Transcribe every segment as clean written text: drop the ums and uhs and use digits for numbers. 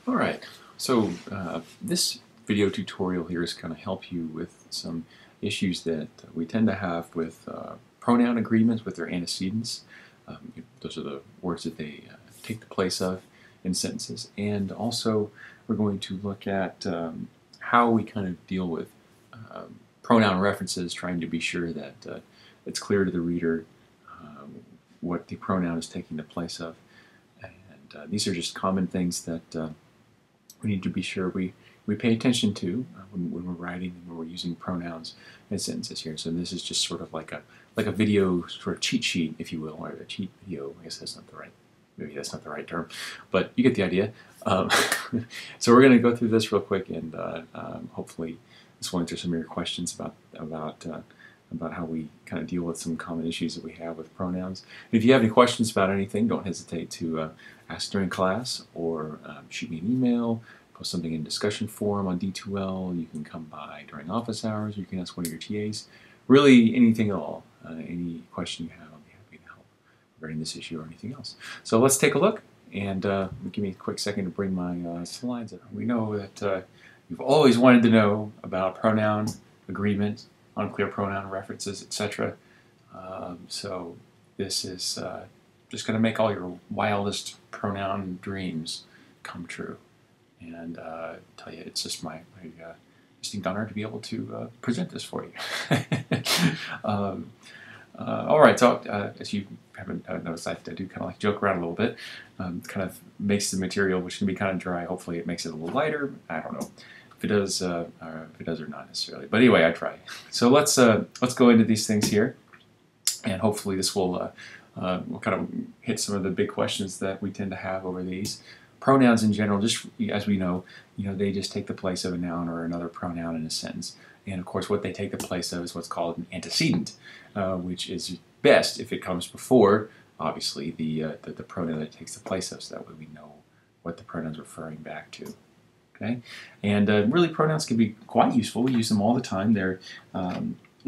All right, so this video tutorial here is going to help you with some issues that we tend to have with pronoun agreements with their antecedents. Those are the words that they take the place of in sentences. And also we're going to look at how we kind of deal with pronoun references, trying to be sure that it's clear to the reader what the pronoun is taking the place of. And these are just common things that we need to be sure we pay attention to when we're writing and when we're using pronouns in sentences here. So this is just sort of like a video sort of cheat sheet, if you will, or a cheat video. I guess maybe that's not the right term, but you get the idea. So we're going to go through this real quick, and hopefully this will answer some of your questions about how we kind of deal with some common issues that we have with pronouns. And if you have any questions about anything, don't hesitate to ask during class, or shoot me an email, post something in discussion forum on D2L. You can come by during office hours, or you can ask one of your TAs. Really, anything at all. Any question you have, I'll be happy to help regarding this issue or anything else. So let's take a look, and give me a quick second to bring my slides up. We know that you've always wanted to know about pronoun agreement, unclear pronoun references, etc. So this is just going to make all your wildest pronoun dreams come true. And tell you, it's just my distinct honor to be able to present this for you. All right, so as you haven't noticed, I do kind of like joke around a little bit. Kind of makes the material, which can be kind of dry. Hopefully, it makes it a little lighter. I don't know if it does or not necessarily. But anyway, I try. So let's go into these things here, and hopefully this will we'll kind of hit some of the big questions that we tend to have over these. Pronouns in general, just as we know, they just take the place of a noun or another pronoun in a sentence. And of course, what they take the place of is what's called an antecedent, which is best if it comes before, obviously, the pronoun that it takes the place of, so that way we know what the pronoun's referring back to. Okay, and really, pronouns can be quite useful. We use them all the time. They're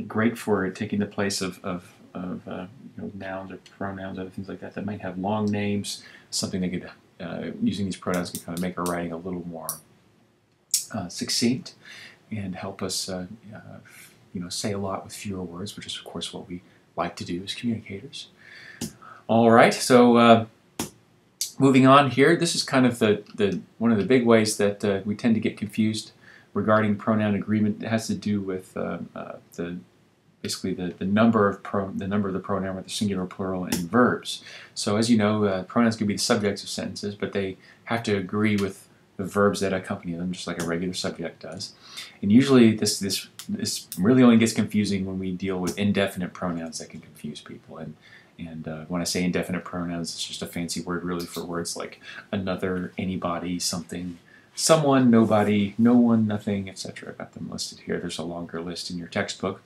great for taking the place of nouns or pronouns, other things like that that might have long names. Something they could using these pronouns can kind of make our writing a little more succinct and help us, say a lot with fewer words, which is of course what we like to do as communicators. All right, so moving on here, this is kind of one of the big ways that we tend to get confused regarding pronoun agreement. It has to do with basically the number of the pronoun, with the singular, plural, and verbs. So as you know, pronouns can be the subjects of sentences, but they have to agree with the verbs that accompany them, just like a regular subject does. And usually this really only gets confusing when we deal with indefinite pronouns that can confuse people. And when I say indefinite pronouns, it's just a fancy word really for words like another, anybody, something, someone, nobody, no one, nothing, etc. I've got them listed here. There's a longer list in your textbook.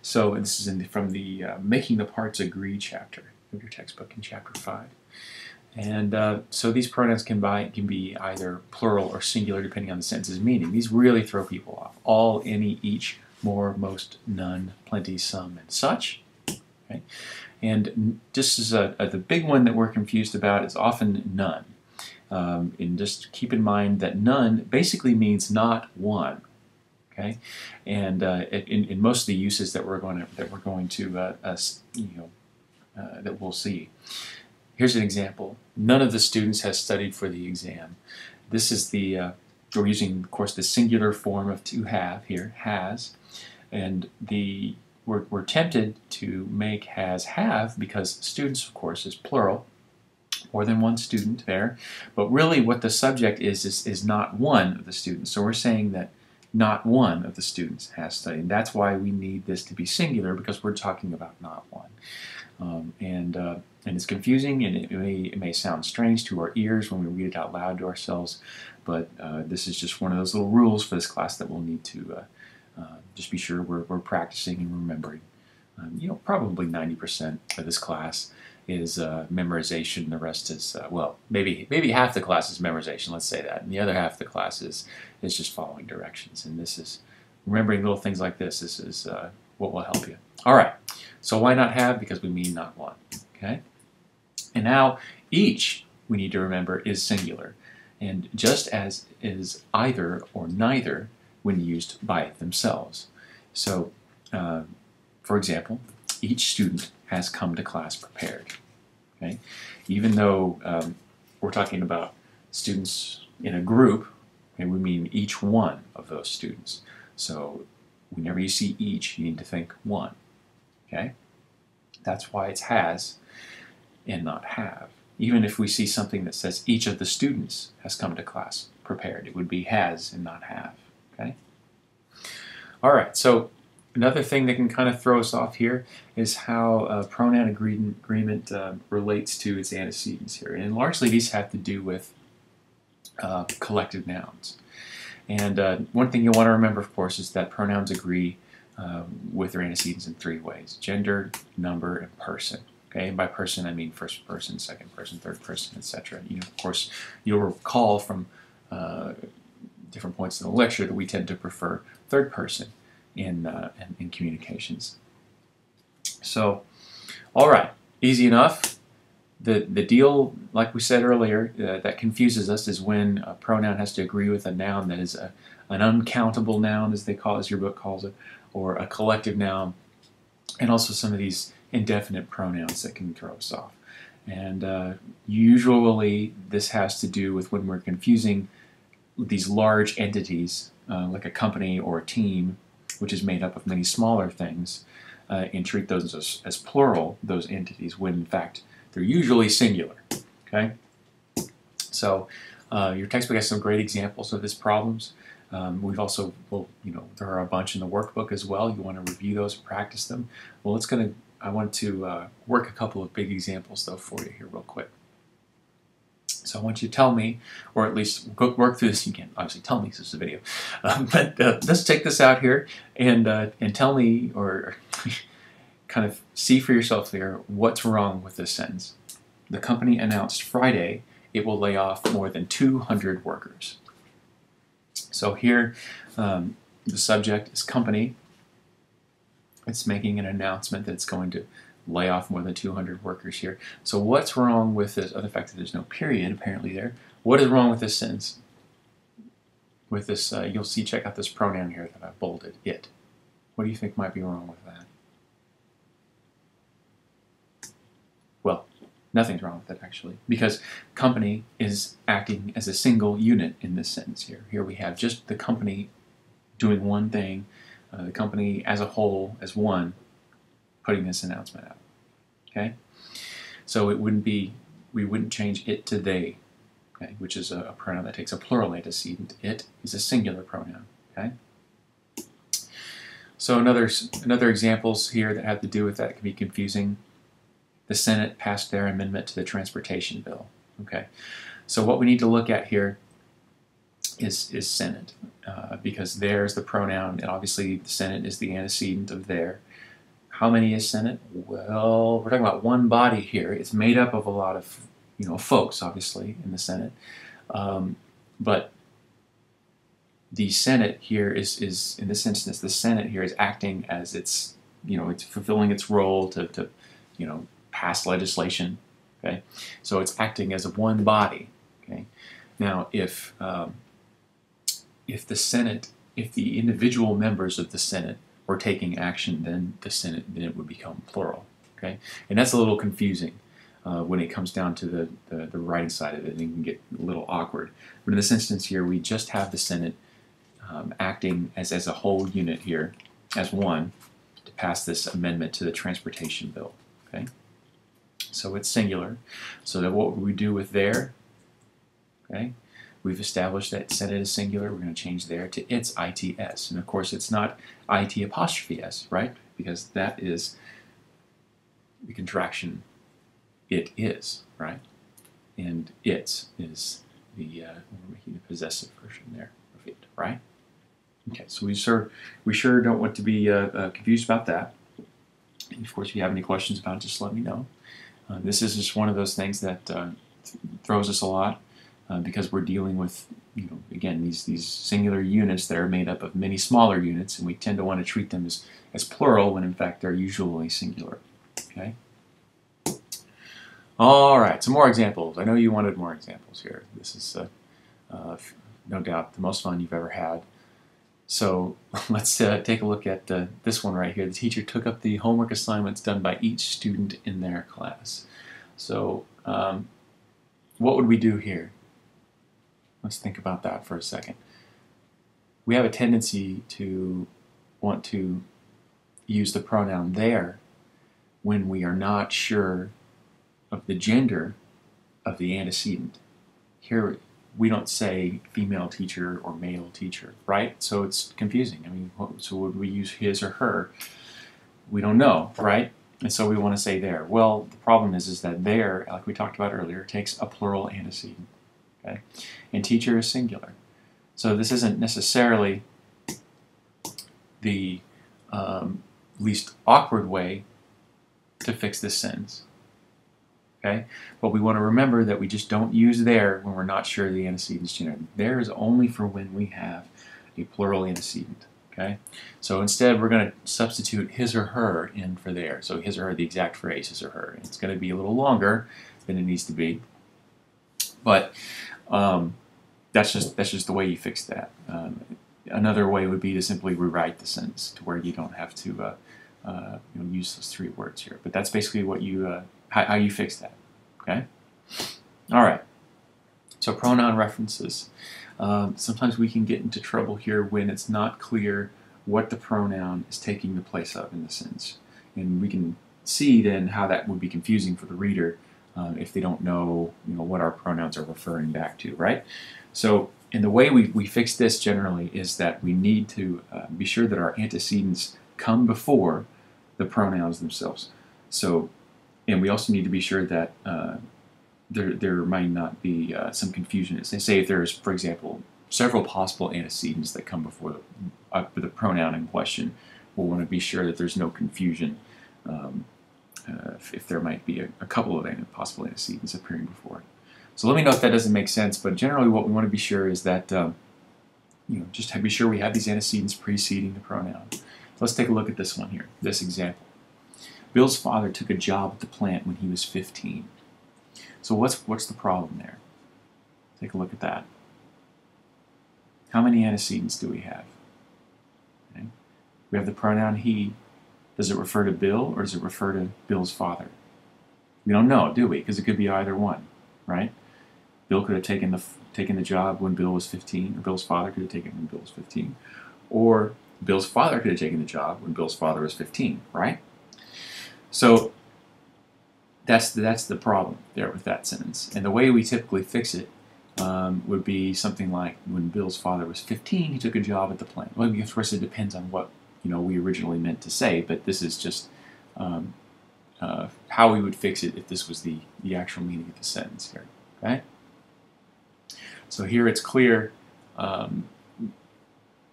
So this is from the Making the Parts Agree chapter of your textbook in chapter 5. And so these pronouns can be either plural or singular depending on the sentence's meaning. These really throw people off. All, any, each, more, most, none, plenty, some, and such. Okay? And just as the big one that we're confused about is often none. And just keep in mind that none basically means not one. Okay, and in most of the uses that we're going to that we'll see. Here's an example. None of the students has studied for the exam. This is we're using, of course, the singular form of to have here, has, and we're tempted to make has have because students, of course, is plural, more than one student there, but really what the subject is not one of the students. So we're saying that not one of the students has studied. And that's why we need this to be singular, because we're talking about not one. And it's confusing, and it may sound strange to our ears when we read it out loud to ourselves, but this is just one of those little rules for this class that we'll need to just be sure we're practicing and remembering. Probably 90% of this class is memorization. The rest is, well, maybe half the class is memorization, let's say that, and the other half of the class is just following directions. And this is, remembering little things like this is what will help you. All right, so why not have? Because we mean not one, okay? And now each we need to remember, is singular, and just as is either or neither when used by themselves. So, for example, each student has come to class prepared. Okay? Even though we're talking about students in a group, and we mean each one of those students. So whenever you see each, you need to think one. Okay? That's why it's has and not have. Even if we see something that says each of the students has come to class prepared, it would be has and not have. Okay? All right, so another thing that can kind of throw us off here is how pronoun agreement relates to its antecedents here. And largely these have to do with collective nouns. And one thing you'll want to remember, of course, is that pronouns agree with their antecedents in three ways: gender, number, and person. Okay, and by person I mean first person, second person, third person, etc. Of course, you'll recall from different points in the lecture that we tend to prefer third person in communications. So, all right, easy enough. The deal, like we said earlier, that confuses us is when a pronoun has to agree with a noun that is an uncountable noun, as your book calls it, or a collective noun, and also some of these indefinite pronouns that can throw us off. And usually this has to do with when we're confusing these large entities, like a company or a team, which is made up of many smaller things, and treat those as plural, those entities, when in fact they're usually singular. Okay? So your textbook has some great examples of these problems. We've also, there are a bunch in the workbook as well. You want to review those and practice them. Well, I want to work a couple of big examples though for you here real quick. So I want you to tell me, or at least work through this. You can't obviously tell me, this is a video, but let's take this out here and tell me, or kind of see for yourself here, what's wrong with this sentence. The company announced Friday it will lay off more than 200 workers. So here, the subject is company. It's making an announcement that it's going to lay off more than 200 workers here. So what's wrong with this, other fact that there's no period apparently there. What is wrong with this sentence? With this, you'll see, check out this pronoun here that I bolded, it. What do you think might be wrong with that? Well, nothing's wrong with it actually, because company is acting as a single unit in this sentence here. Here we have just the company doing one thing, the company as a whole, as one, putting this announcement out. Okay? So it wouldn't be, we wouldn't change it to they, okay, which is a pronoun that takes a plural antecedent. It is a singular pronoun. Okay? So another examples here that have to do with that can be confusing. The Senate passed their amendment to the transportation bill. Okay, so what we need to look at here is Senate, because there's the pronoun, and obviously the Senate is the antecedent of there. How many is Senate? Well, we're talking about one body here. It's made up of a lot of folks, obviously, in the Senate, but the Senate here is in this instance, the Senate here is acting as it's fulfilling its role to pass legislation. Okay, so it's acting as one body. Okay, now if the Senate, if the individual members of the Senate were taking action, then it would become plural. Okay, and that's a little confusing when it comes down to the writing side of it, and it can get a little awkward. But in this instance here, we just have the Senate acting as a whole unit here, as one, to pass this amendment to the transportation bill. Okay. So it's singular. So that what would we do with there? Okay, we've established that Senate is singular. We're going to change there to its ITS, and of course it's not IT apostrophe S, right? Because that is the contraction. It is, right? And its is the we're making the possessive version there of it, right? Okay, so we sure don't want to be confused about that. And of course, if you have any questions about it, just let me know. This is just one of those things that throws us a lot because we're dealing with, again, these singular units that are made up of many smaller units, and we tend to want to treat them as plural when in fact they're usually singular. Okay. All right, some more examples. I know you wanted more examples here. This is no doubt the most fun you've ever had. So let's take a look at this one right here. The teacher took up the homework assignments done by each student in their class. So what would we do here? Let's think about that for a second. We have a tendency to want to use the pronoun there when we are not sure of the gender of the antecedent. Here we don't say female teacher or male teacher, right? So it's confusing. I mean, so would we use his or her? We don't know, right? And so we want to say there. Well, the problem is that there, like we talked about earlier, takes a plural antecedent, okay? And teacher is singular. So this isn't necessarily the least awkward way to fix this sentence. Okay? But we want to remember that we just don't use there when we're not sure of the antecedent's gender. There is only for when we have a plural antecedent. Okay? So instead we're going to substitute his or her in for there. So his or her, the exact phrase, his or her. It's going to be a little longer than it needs to be. But that's just the way you fix that. Another way would be to simply rewrite the sentence to where you don't have to use those three words here. But that's basically what you how you fix that. Okay. All right. So pronoun references. Sometimes we can get into trouble here when it's not clear what the pronoun is taking the place of in the sentence, and we can see then how that would be confusing for the reader if they don't know what our pronouns are referring back to, right? So, and the way we fix this generally is that we need to be sure that our antecedents come before the pronouns themselves. So, and we also need to be sure that there might not be some confusion. Say if there's, for example, several possible antecedents that come before the pronoun in question, we'll want to be sure that there's no confusion if there might be a couple of possible antecedents appearing before it. So let me know if that doesn't make sense, but generally what we want to be sure is that just be sure we have these antecedents preceding the pronoun. So let's take a look at this one here, this example. Bill's father took a job at the plant when he was 15. So what's the problem there? Take a look at that. How many antecedents do we have? Okay. We have the pronoun he. Does it refer to Bill or does it refer to Bill's father? We don't know, do we? Because it could be either one, right? Bill could have taken the job when Bill was 15, or Bill's father could have taken it when Bill was 15, or Bill's father could have taken the job when Bill's father was 15, right? So that's the problem there with that sentence. And the way we typically fix it would be something like, when Bill's father was 15, he took a job at the plant. Well, of course, it depends on what we originally meant to say, but this is just how we would fix it if this was the actual meaning of the sentence here. Okay. So here it's clear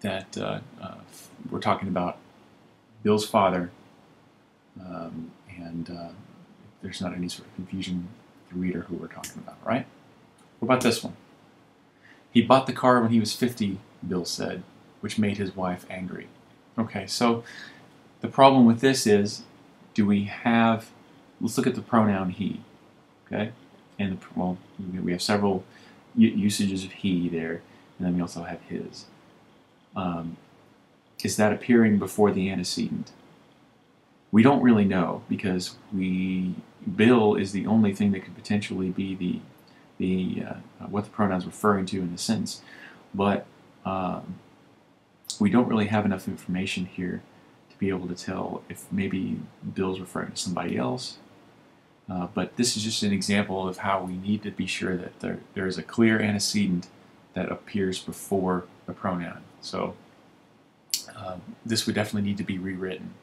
that we're talking about Bill's father, and there's not any sort of confusion with the reader who we're talking about, right? What about this one? He bought the car when he was 50, Bill said, which made his wife angry. Okay, so the problem with this is, let's look at the pronoun he, okay? And we have several usages of he there, and then we also have his. Is that appearing before the antecedent? We don't really know, because Bill is the only thing that could potentially be what the pronoun's referring to in the sentence, but we don't really have enough information here to be able to tell if maybe Bill's referring to somebody else. But this is just an example of how we need to be sure that there is a clear antecedent that appears before the pronoun. So this would definitely need to be rewritten.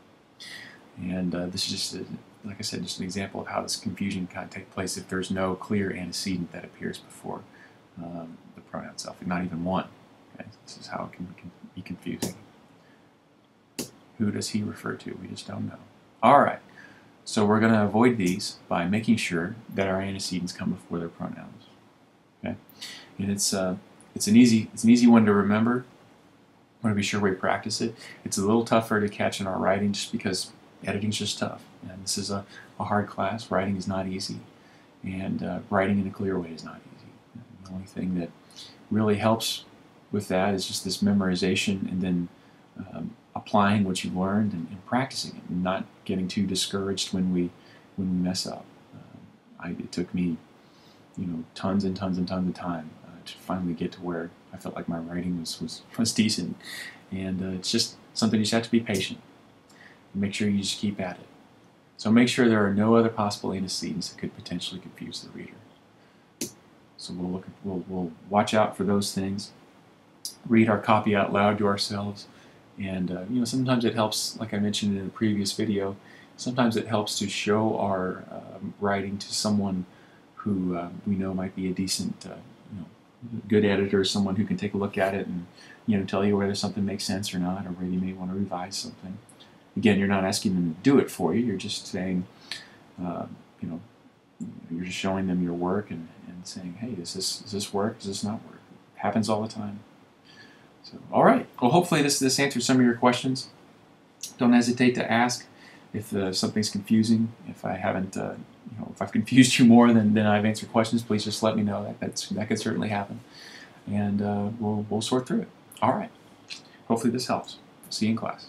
And this is just, like I said, just an example of how this confusion can take place if there's no clear antecedent that appears before the pronoun itself, not even one. Okay? This is how it can be confusing. Who does he refer to? We just don't know. All right. So we're going to avoid these by making sure that our antecedents come before their pronouns. Okay, and it's an easy one to remember. I want to be sure we practice it. It's a little tougher to catch in our writing just because editing's just tough, and this is a hard class. Writing is not easy, and writing in a clear way is not easy. The only thing that really helps with that is just this memorization, and then applying what you've learned and practicing it, and not getting too discouraged when we mess up. It took me, tons and tons and tons of time to finally get to where I felt like my writing was decent. And it's just something you just have to be patient. Make sure you just keep at it. So make sure there are no other possible antecedents that could potentially confuse the reader. So we'll watch out for those things. Read our copy out loud to ourselves. And sometimes it helps, like I mentioned in the previous video, sometimes it helps to show our writing to someone who we know might be a decent, good editor, someone who can take a look at it and tell you whether something makes sense or not, or whether you may want to revise something. Again, you're not asking them to do it for you. You're just saying, you're just showing them your work and saying, hey, does this work? Does this not work? It happens all the time. So, all right. Well, hopefully this answered some of your questions. Don't hesitate to ask if something's confusing. If I haven't, if I've confused you more than I've answered questions, please just let me know. That could certainly happen, and we'll sort through it. All right. Hopefully this helps. See you in class.